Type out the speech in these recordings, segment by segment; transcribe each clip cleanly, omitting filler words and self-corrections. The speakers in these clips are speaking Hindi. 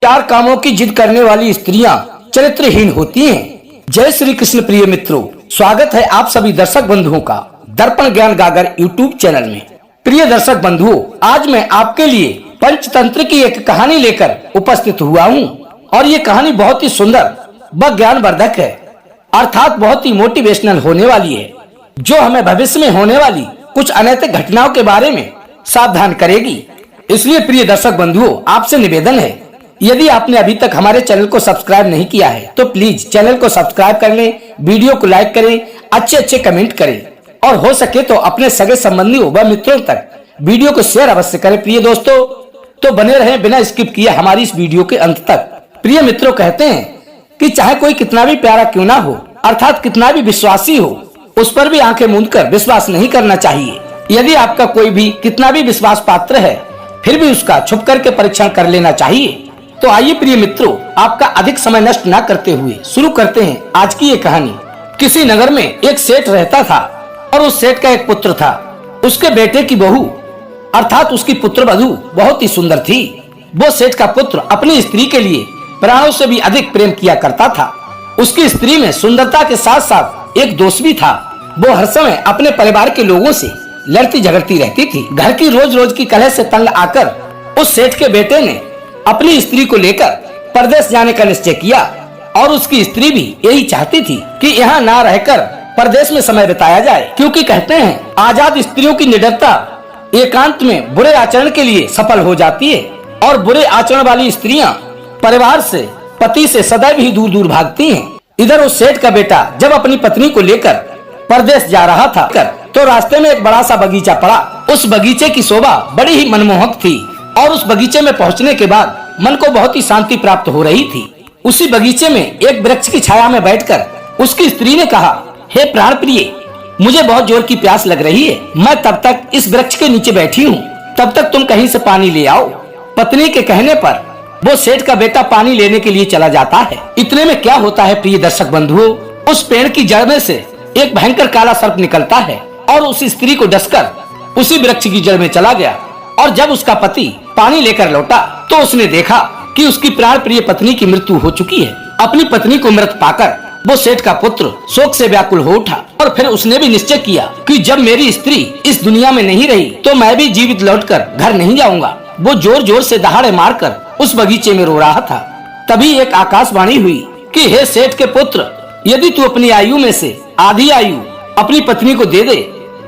चार कामों की जिद करने वाली स्त्रियां चरित्रहीन होती हैं। जय श्री कृष्ण प्रिय मित्रों, स्वागत है आप सभी दर्शक बंधुओं का दर्पण ज्ञान गागर यूट्यूब चैनल में। प्रिय दर्शक बंधुओं, आज मैं आपके लिए पंचतंत्र की एक कहानी लेकर उपस्थित हुआ हूँ और ये कहानी बहुत ही सुंदर व ज्ञानवर्धक है, अर्थात बहुत ही मोटिवेशनल होने वाली है, जो हमें भविष्य में होने वाली कुछ अनैतिक घटनाओं के बारे में सावधान करेगी। इसलिए प्रिय दर्शक बंधुओं, आपसे निवेदन है, यदि आपने अभी तक हमारे चैनल को सब्सक्राइब नहीं किया है तो प्लीज चैनल को सब्सक्राइब कर लें, वीडियो को लाइक करें, अच्छे कमेंट करें और हो सके तो अपने सगे संबंधियों व मित्रों तक वीडियो को शेयर अवश्य करें। प्रिय दोस्तों, तो बने रहें बिना स्किप किए हमारी इस वीडियो के अंत तक। प्रिय मित्रों, कहते हैं कि चाहे कोई कितना भी प्यारा क्यों ना हो, अर्थात कितना भी विश्वासी हो, उस पर भी आंखें मूंद कर विश्वास नहीं करना चाहिए। यदि आपका कोई भी कितना भी विश्वास पात्र है, फिर भी उसका छुप करके परीक्षण कर लेना चाहिए। तो आइए प्रिय मित्रों, आपका अधिक समय नष्ट न करते हुए शुरू करते हैं आज की ये कहानी। किसी नगर में एक सेठ रहता था और उस सेठ का एक पुत्र था। उसके बेटे की बहू अर्थात उसकी पुत्रवधू बहुत ही सुंदर थी। वो सेठ का पुत्र अपनी स्त्री के लिए प्राणों से भी अधिक प्रेम किया करता था। उसकी स्त्री में सुंदरता के साथ साथ एक दोष भी था। वो हर समय अपने परिवार के लोगों से लड़ती झगड़ती रहती थी। घर की रोज रोज की कलह से तंग आकर उस सेठ के बेटे ने अपनी स्त्री को लेकर परदेश जाने का निश्चय किया और उसकी स्त्री भी यही चाहती थी कि यहाँ ना रहकर परदेश में समय बिताया जाए, क्योंकि कहते हैं आजाद स्त्रियों की निडरता एकांत में बुरे आचरण के लिए सफल हो जाती है और बुरे आचरण वाली स्त्रियां परिवार से, पति से सदैव ही दूर दूर भागती हैं। इधर उस सेठ का बेटा जब अपनी पत्नी को लेकर परदेश जा रहा था तो रास्ते में एक बड़ा सा बगीचा पड़ा। उस बगीचे की शोभा बड़ी ही मनमोहक थी और उस बगीचे में पहुंचने के बाद मन को बहुत ही शांति प्राप्त हो रही थी। उसी बगीचे में एक वृक्ष की छाया में बैठकर उसकी स्त्री ने कहा, हे प्राण प्रिय, मुझे बहुत जोर की प्यास लग रही है। मैं तब तक इस वृक्ष के नीचे बैठी हूँ, तब तक तुम कहीं से पानी ले आओ। पत्नी के कहने पर वो सेठ का बेटा पानी लेने के लिए चला जाता है। इतने में क्या होता है प्रिय दर्शक बंधुओं, उस पेड़ की जड़ में से एक भयंकर काला सर्प निकलता है और उस स्त्री को डसकर उसी वृक्ष की जड़ में चला गया। और जब उसका पति पानी लेकर लौटा तो उसने देखा कि उसकी प्राण प्रिय पत्नी की मृत्यु हो चुकी है। अपनी पत्नी को मृत पाकर वो सेठ का पुत्र शोक से व्याकुल हो उठा और फिर उसने भी निश्चय किया कि जब मेरी स्त्री इस दुनिया में नहीं रही तो मैं भी जीवित लौटकर घर नहीं जाऊंगा। वो जोर जोर से दहाड़े मारकर उस बगीचे में रो रहा था। तभी एक आकाशवाणी हुई कि हे सेठ के पुत्र, यदि तू अपनी आयु में से आधी आयु अपनी पत्नी को दे दे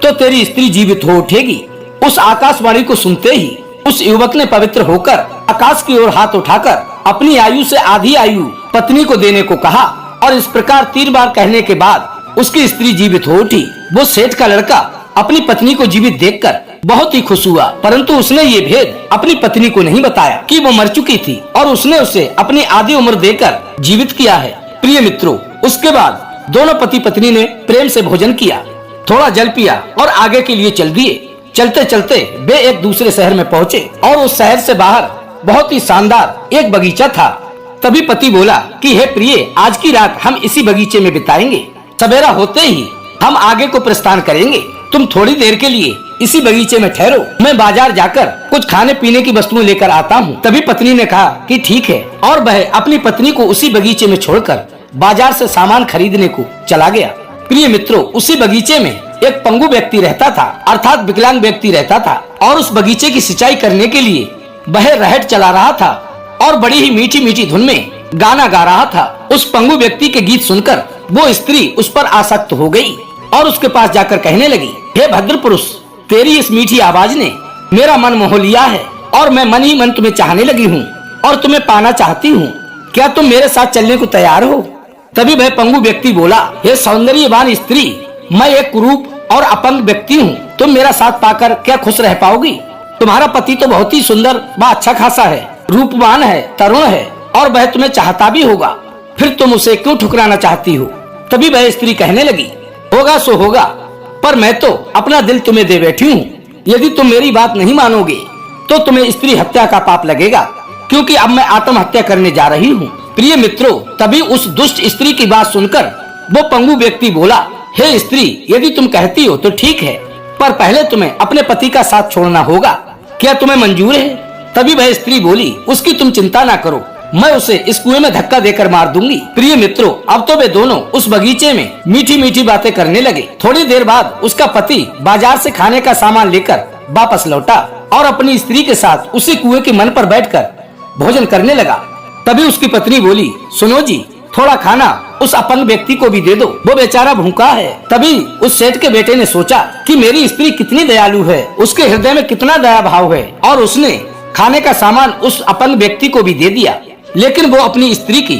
तो तेरी स्त्री जीवित हो उठेगी। उस आकाशवाणी को सुनते ही उस युवक ने पवित्र होकर आकाश की ओर हाथ उठाकर अपनी आयु से आधी आयु पत्नी को देने को कहा और इस प्रकार 3 बार कहने के बाद उसकी स्त्री जीवित हो उठी। वो सेठ का लड़का अपनी पत्नी को जीवित देखकर बहुत ही खुश हुआ, परंतु उसने ये भेद अपनी पत्नी को नहीं बताया कि वो मर चुकी थी और उसने उसे अपनी आधी उम्र देकर जीवित किया है। प्रिय मित्रों, उसके बाद दोनों पति पत्नी ने प्रेम से भोजन किया, थोड़ा जल पिया और आगे के लिए चल दिए। चलते चलते वे एक दूसरे शहर में पहुँचे और उस शहर से बाहर बहुत ही शानदार एक बगीचा था। तभी पति बोला कि हे प्रिय, आज की रात हम इसी बगीचे में बिताएंगे, सवेरा होते ही हम आगे को प्रस्थान करेंगे। तुम थोड़ी देर के लिए इसी बगीचे में ठहरो, मैं बाजार जाकर कुछ खाने पीने की वस्तुएं लेकर आता हूँ। तभी पत्नी ने कहा कि ठीक है और वह अपनी पत्नी को उसी बगीचे में छोड़कर बाजार से सामान खरीदने को चला गया। प्रिय मित्रों, उसी बगीचे में एक पंगु व्यक्ति रहता था, अर्थात विकलांग व्यक्ति रहता था और उस बगीचे की सिंचाई करने के लिए वह रहट चला रहा था और बड़ी ही मीठी मीठी धुन में गाना गा रहा था। उस पंगु व्यक्ति के गीत सुनकर वो स्त्री उस पर आसक्त हो गई और उसके पास जाकर कहने लगी, हे भद्र पुरुष, तेरी इस मीठी आवाज ने मेरा मन मोह लिया है और मैं मन ही मन तुम्हें चाहने लगी हूँ और तुम्हें पाना चाहती हूँ। क्या तुम मेरे साथ चलने को तैयार हो? तभी वह पंगु व्यक्ति बोला, हे सौंदर्यवान स्त्री, मैं एक कुरूप और अपंग व्यक्ति हूँ, तुम मेरा साथ पाकर क्या खुश रह पाओगी? तुम्हारा पति तो बहुत ही सुंदर व अच्छा खासा है, रूपवान है, तरुण है और वह तुम्हें चाहता भी होगा, फिर तुम उसे क्यों ठुकराना चाहती हो? तभी वह स्त्री कहने लगी, होगा सो होगा, पर मैं तो अपना दिल तुम्हें दे बैठी हूँ। यदि तुम मेरी बात नहीं मानोगे तो तुम्हें स्त्री हत्या का पाप लगेगा, क्योंकि अब मैं आत्महत्या करने जा रही हूँ। प्रिय मित्रों, तभी उस दुष्ट स्त्री की बात सुनकर वो पंगु व्यक्ति बोला, हे स्त्री, यदि तुम कहती हो तो ठीक है, पर पहले तुम्हें अपने पति का साथ छोड़ना होगा, क्या तुम्हें मंजूर है? तभी वह स्त्री बोली, उसकी तुम चिंता ना करो, मैं उसे इस कुएं में धक्का देकर मार दूंगी। प्रिय मित्रों, अब तो वे दोनों उस बगीचे में मीठी मीठी बातें करने लगे। थोड़ी देर बाद उसका पति बाजार से खाने का सामान लेकर वापस लौटा और अपनी स्त्री के साथ उसी कुएं के मन पर बैठकर भोजन करने लगा। तभी उसकी पत्नी बोली, सुनो जी, थोड़ा खाना उस अपंग व्यक्ति को भी दे दो, वो बेचारा भूखा है। तभी उस सेठ के बेटे ने सोचा कि मेरी स्त्री कितनी दयालु है, उसके हृदय में कितना दया भाव है, और उसने खाने का सामान उस अपंग व्यक्ति को भी दे दिया। लेकिन वो अपनी स्त्री की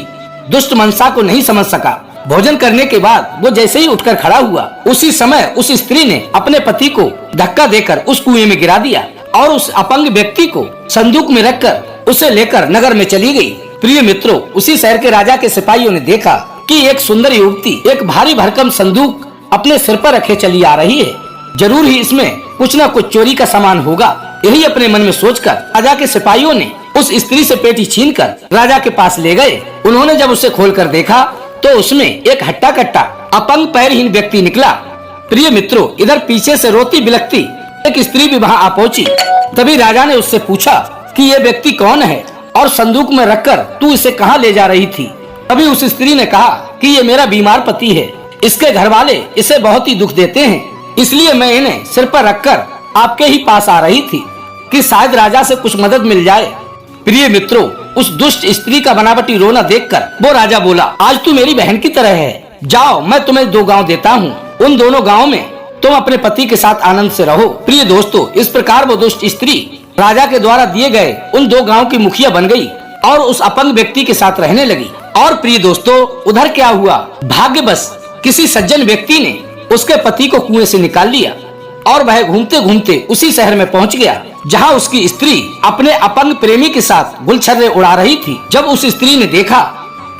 दुष्ट मनसा को नहीं समझ सका। भोजन करने के बाद वो जैसे ही उठकर खड़ा हुआ, उसी समय उस स्त्री ने अपने पति को धक्का देकर उस कुएं में गिरा दिया और उस अपंग व्यक्ति को संदूक में रखकर उसे लेकर नगर में चली गई। प्रिय मित्रों, उसी शहर के राजा के सिपाहियों ने देखा कि एक सुंदर युवती एक भारी भरकम संदूक अपने सिर पर रखे चली आ रही है। जरूर ही इसमें कुछ न कुछ चोरी का सामान होगा। यही अपने मन में सोचकर राजा के सिपाहियों ने उस स्त्री से पेटी छीनकर राजा के पास ले गए। उन्होंने जब उसे खोलकर देखा तो उसमें एक हट्टा कट्टा अपंग पैरहीन व्यक्ति निकला। प्रिय मित्रों, इधर पीछे से रोती बिलखती एक स्त्री भी वहाँ आ पहुँची। तभी राजा ने उससे पूछा कि ये व्यक्ति कौन है और संदूक में रखकर तू इसे कहाँ ले जा रही थी। तभी उस स्त्री ने कहा कि ये मेरा बीमार पति है, इसके घर वाले इसे बहुत ही दुख देते हैं, इसलिए मैं इन्हें सिर पर रखकर आपके ही पास आ रही थी कि शायद राजा से कुछ मदद मिल जाए। प्रिय मित्रों, उस दुष्ट स्त्री का बनावटी रोना देखकर वो राजा बोला, आज तू मेरी बहन की तरह है, जाओ मैं तुम्हें 2 गांव देता हूँ, उन दोनों गांवों में तुम अपने पति के साथ आनंद से रहो। प्रिय दोस्तों, इस प्रकार वो दुष्ट स्त्री राजा के द्वारा दिए गए उन 2 गांव की मुखिया बन गई और उस अपंग व्यक्ति के साथ रहने लगी। और प्रिय दोस्तों, उधर क्या हुआ, भाग्यवश किसी सज्जन व्यक्ति ने उसके पति को कुएं से निकाल लिया और वह घूमते घूमते उसी शहर में पहुंच गया जहां उसकी स्त्री अपने अपंग प्रेमी के साथ गुलछर्रे उड़ा रही थी। जब उस स्त्री ने देखा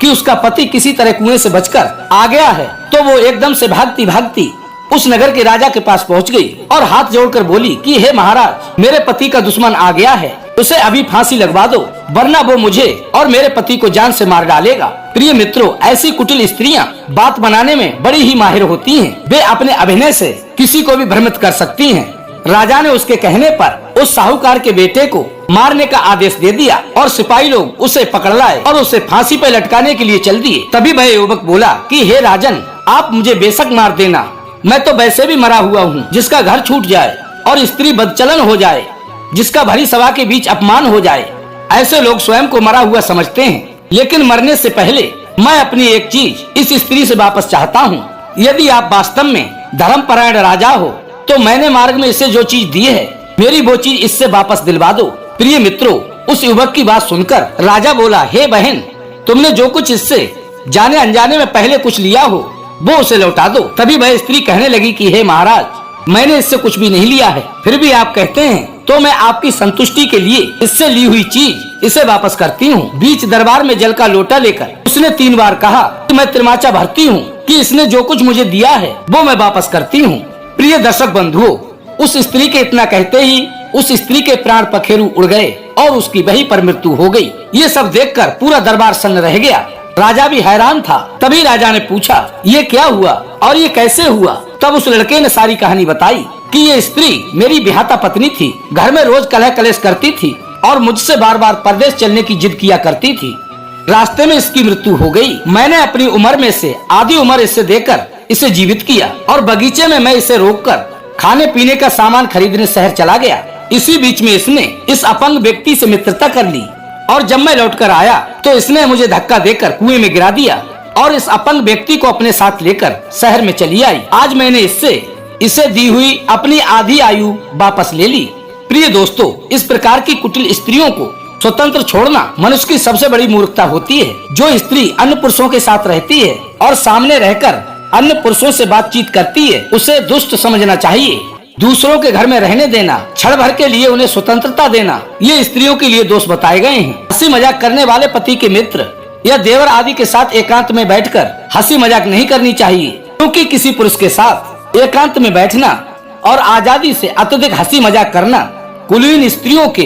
कि उसका पति किसी तरह कुएं से बचकर आ गया है तो वो एकदम से भागती भागती उस नगर के राजा के पास पहुंच गई और हाथ जोड़कर बोली कि हे महाराज, मेरे पति का दुश्मन आ गया है, उसे अभी फांसी लगवा दो, वरना वो मुझे और मेरे पति को जान से मार डालेगा। प्रिय मित्रों, ऐसी कुटिल स्त्रियां बात बनाने में बड़ी ही माहिर होती हैं। वे अपने अभिनय से किसी को भी भ्रमित कर सकती हैं। राजा ने उसके कहने पर उस साहूकार के बेटे को मारने का आदेश दे दिया और सिपाही लोग उसे पकड़ लाए और उसे फांसी पर लटकाने के लिए चल दिए। तभी वह युवक बोला कि हे राजन, आप मुझे बेशक मार देना, मैं तो वैसे भी मरा हुआ हूँ, जिसका घर छूट जाए और स्त्री बदचलन हो जाए, जिसका भरी सभा के बीच अपमान हो जाए, ऐसे लोग स्वयं को मरा हुआ समझते हैं। लेकिन मरने से पहले मैं अपनी एक चीज इस स्त्री से वापस चाहता हूँ। यदि आप वास्तव में धर्मपरायण राजा हो तो मैंने मार्ग में इसे जो चीज दी है, मेरी वो चीज इससे वापस दिलवा दो। प्रिय मित्रों, उस युवक की बात सुनकर राजा बोला, हे बहन, तुमने जो कुछ इससे जाने अनजाने में पहले कुछ लिया हो वो उसे लौटा दो। तभी वह स्त्री कहने लगी कि हे महाराज, मैंने इससे कुछ भी नहीं लिया है, फिर भी आप कहते हैं तो मैं आपकी संतुष्टि के लिए इससे ली हुई चीज इसे वापस करती हूँ। बीच दरबार में जल का लोटा लेकर उसने 3 बार कहा कि मैं त्रिमाचा भरती हूँ कि इसने जो कुछ मुझे दिया है वो मैं वापस करती हूँ। प्रिय दर्शक बंधुओं, उस स्त्री के इतना कहते ही उस स्त्री के प्राण पखेरु उड़ गए और उसकी वहीं पर मृत्यु हो गई। ये सब देखकर पूरा दरबार सन्न रह गया। राजा भी हैरान था। तभी राजा ने पूछा, ये क्या हुआ और ये कैसे हुआ। तब उस लड़के ने सारी कहानी बताई कि ये स्त्री मेरी बिहाता पत्नी थी, घर में रोज कलह कलेश करती थी और मुझसे बार बार परदेश चलने की जिद किया करती थी। रास्ते में इसकी मृत्यु हो गई। मैंने अपनी उम्र में से आधी उम्र इसे देकर इसे जीवित किया और बगीचे में मैं इसे रोककर खाने पीने का सामान खरीदने शहर चला गया। इसी बीच में इसने इस अपंग व्यक्ति से मित्रता कर ली और जब मैं लौटकर आया तो इसने मुझे धक्का देकर कुएं में गिरा दिया और इस अपंग व्यक्ति को अपने साथ लेकर शहर में चली आई। आज मैंने इसे दी हुई अपनी आधी आयु वापस ले ली। प्रिय दोस्तों, इस प्रकार की कुटिल स्त्रियों को स्वतंत्र छोड़ना मनुष्य की सबसे बड़ी मूर्खता होती है। जो स्त्री अन्य पुरुषों के साथ रहती है और सामने रहकर अन्य पुरुषों से बातचीत करती है, उसे दुष्ट समझना चाहिए। दूसरों के घर में रहने देना, क्षण भर के लिए उन्हें स्वतंत्रता देना, ये स्त्रियों के लिए दोष बताए गए हैं। हंसी मजाक करने वाले पति के मित्र या देवर आदि के साथ एकांत में बैठकर हंसी मजाक नहीं करनी चाहिए, क्योंकि किसी पुरुष के साथ एकांत में बैठना और आजादी से अत्यधिक हंसी मजाक करना कुलीन स्त्रियों के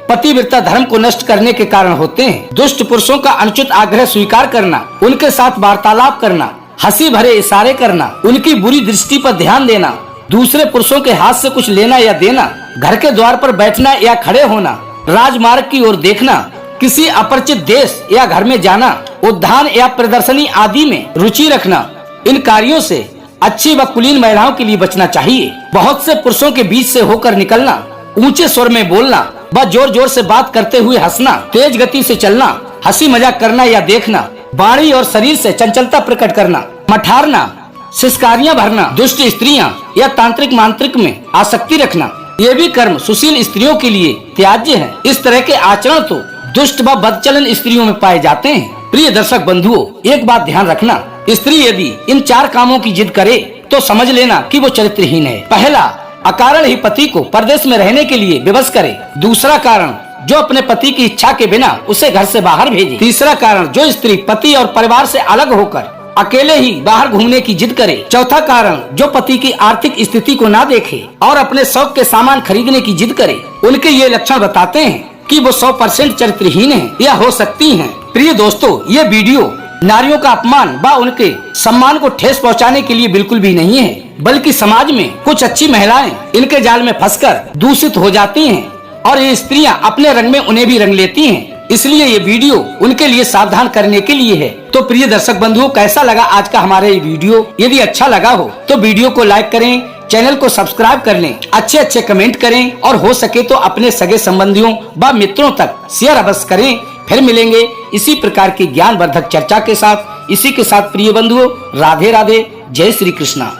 पतिव्रता धर्म को नष्ट करने के कारण होते हैं। दुष्ट पुरुषों का अनुचित आग्रह स्वीकार करना, उनके साथ वार्तालाप करना, हंसी भरे इशारे करना, उनकी बुरी दृष्टि पर ध्यान देना, दूसरे पुरुषों के हाथ से कुछ लेना या देना, घर के द्वार पर बैठना या खड़े होना, राजमार्ग की ओर देखना, किसी अपरिचित देश या घर में जाना, उद्यान या प्रदर्शनी आदि में रुचि रखना, इन कार्यों से अच्छी व कुलीन महिलाओं के लिए बचना चाहिए। बहुत से पुरुषों के बीच से होकर निकलना, ऊंचे स्वर में बोलना व जोर जोर से बात करते हुए हंसना, तेज गति से चलना, हंसी मजाक करना या देखना, वाणी और शरीर से चंचलता प्रकट करना, मठारना, सिस्कारियां भरना, दुष्ट स्त्रियां या तांत्रिक मांत्रिक में आसक्ति रखना, ये भी कर्म सुशील स्त्रियों के लिए त्याज्य है। इस तरह के आचरण तो दुष्ट व बदचलन स्त्रियों में पाए जाते हैं। प्रिय दर्शक बंधुओं, एक बात ध्यान रखना, स्त्री यदि इन 4 कामों की जिद करे तो समझ लेना कि वो चरित्रहीन है। पहला, अकारण ही पति को परदेश में रहने के लिए विवश करे। दूसरा कारण, जो अपने पति की इच्छा के बिना उसे घर से बाहर भेजे। तीसरा कारण, जो स्त्री पति और परिवार से अलग होकर अकेले ही बाहर घूमने की जिद करे। चौथा कारण, जो पति की आर्थिक स्थिति को ना देखे और अपने शौक के सामान खरीदने की जिद करे। उनके ये लक्षण बताते हैं कि वो 100% चरित्रहीन है या हो सकती हैं। प्रिय दोस्तों, ये वीडियो नारियों का अपमान व उनके सम्मान को ठेस पहुंचाने के लिए बिल्कुल भी नहीं है, बल्कि समाज में कुछ अच्छी महिलाएं इनके जाल में फंसकर दूषित हो जाती हैं और ये स्त्रियां अपने रंग में उन्हें भी रंग लेती हैं। इसलिए ये वीडियो उनके लिए सावधान करने के लिए है। तो प्रिय दर्शक बंधुओं, कैसा लगा आज का हमारा ये वीडियो? यदि अच्छा लगा हो तो वीडियो को लाइक करें, चैनल को सब्सक्राइब कर लें, अच्छे कमेंट करें और हो सके तो अपने सगे संबंधियों व मित्रों तक शेयर अवश्य करें। फिर मिलेंगे इसी प्रकार की ज्ञानवर्धक चर्चा के साथ। इसी के साथ प्रिय बंधुओं, राधे राधे, जय श्री कृष्णा।